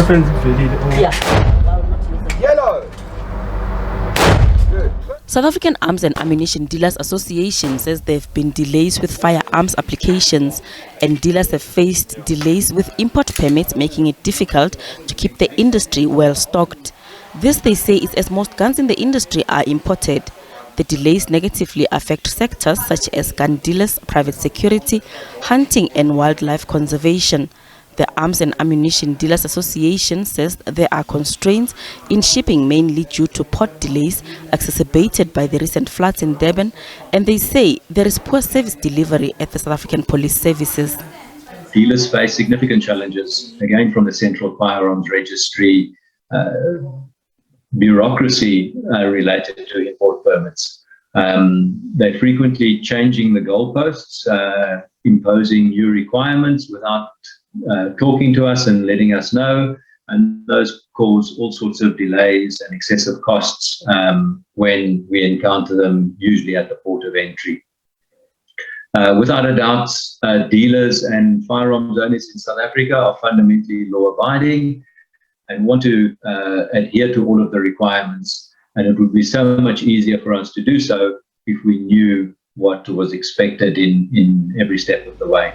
happens if you did? Yellow. Good. South African Arms and Ammunition Dealers Association says there have been delays with firearms applications, and dealers have faced delays with import permits, making it difficult to keep the industry well stocked. This, they say, is as most guns in the industry are imported. The delays negatively affect sectors such as gun dealers, private security, hunting and wildlife conservation. The Arms and Ammunition Dealers Association says there are constraints in shipping, mainly due to port delays exacerbated by the recent floods in Durban, and they say there is poor service delivery at the South African Police Services. Dealers face significant challenges, again from the Central Firearms Registry, bureaucracy related to import permits. They're frequently changing the goalposts, imposing new requirements without talking to us and letting us know, and those cause all sorts of delays and excessive costs when we encounter them, usually at the port of entry. Without a doubt, dealers and firearms owners in South Africa are fundamentally law-abiding and want to adhere to all of the requirements, and it would be so much easier for us to do so if we knew what was expected in every step of the way.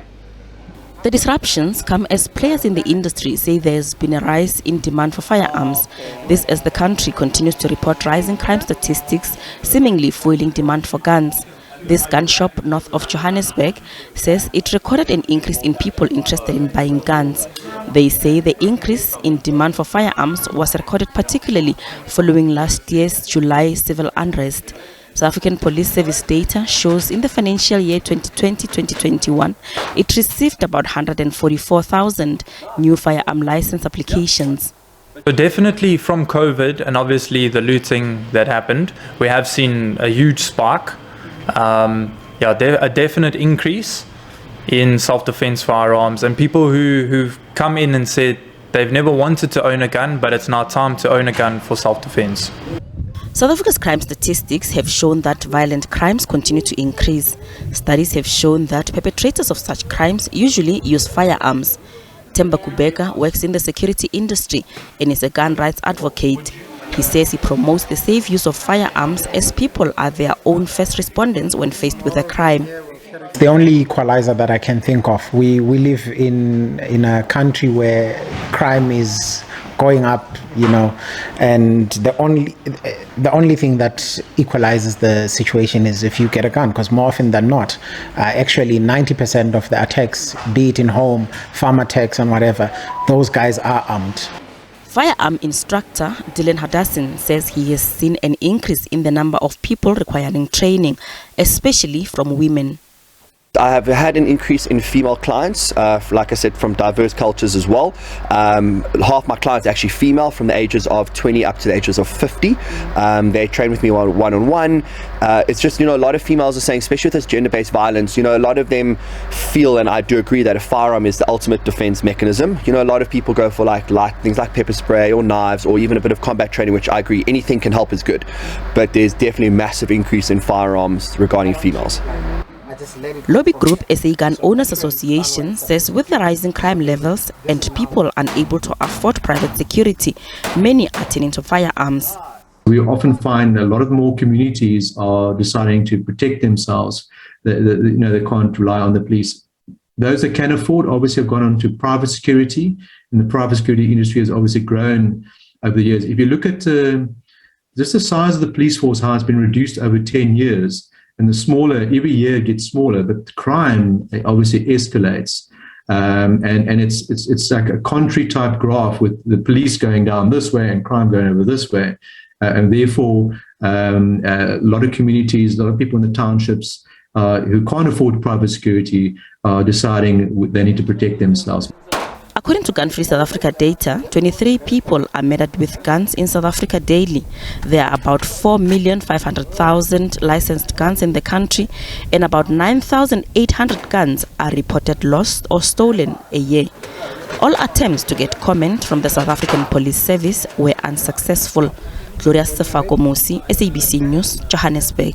The disruptions come as players in the industry say there's been a rise in demand for firearms. This as the country continues to report rising crime statistics, seemingly fueling demand for guns. This gun shop north of Johannesburg says it recorded an increase in people interested in buying guns. They say the increase in demand for firearms was recorded particularly following last year's July civil unrest. South African Police Service data shows in the financial year 2020-2021, it received about 144,000 new firearm license applications. So definitely from COVID and obviously the looting that happened, we have seen a huge spike. A definite increase in self-defense firearms, and people who've come in and said they've never wanted to own a gun, but it's now time to own a gun for self-defense. South Africa's crime statistics have shown that violent crimes continue to increase. Studies have shown that perpetrators of such crimes usually use firearms. Temba Kubeka works in the security industry and is a gun rights advocate. He says he promotes the safe use of firearms as people are their own first responders when faced with a crime. It's the only equalizer that I can think of. We live in a country where crime is going up, and the only thing that equalizes the situation is if you get a gun, because more often than not, actually 90% of the attacks, be it in home, farm attacks and whatever, those guys are armed. Firearm instructor Dylan Hadassin says he has seen an increase in the number of people requiring training, especially from women. I have had an increase in female clients, like I said, from diverse cultures as well. Half my clients are actually female, from the ages of 20 up to the ages of 50. They train with me one-on-one. It's just, a lot of females are saying, especially with this gender-based violence, a lot of them feel, and I do agree, that a firearm is the ultimate defense mechanism. A lot of people go for light things like pepper spray or knives, or even a bit of combat training, which I agree, anything can help is good. But there's definitely a massive increase in firearms regarding females. Lobby group SA Gun Owners Association says with the rising crime levels and people unable to afford private security, many are turning to firearms. We often find a lot of more communities are deciding to protect themselves. They can't rely on the police. Those that can afford obviously have gone on to private security, and the private security industry has obviously grown over the years. If you look at just the size of the police force, how it's been reduced over 10 years, and the smaller, every year it gets smaller, but crime obviously escalates. And it's like a contrary type graph with the police going down this way and crime going over this way. And therefore, a lot of communities, a lot of people in the townships who can't afford private security are deciding they need to protect themselves. According to Gun Free South Africa data, 23 people are murdered with guns in South Africa daily. There are about 4,500,000 licensed guns in the country, and about 9,800 guns are reported lost or stolen a year. All attempts to get comment from the South African Police Service were unsuccessful. Gloria Sefako Musi, SABC News, Johannesburg.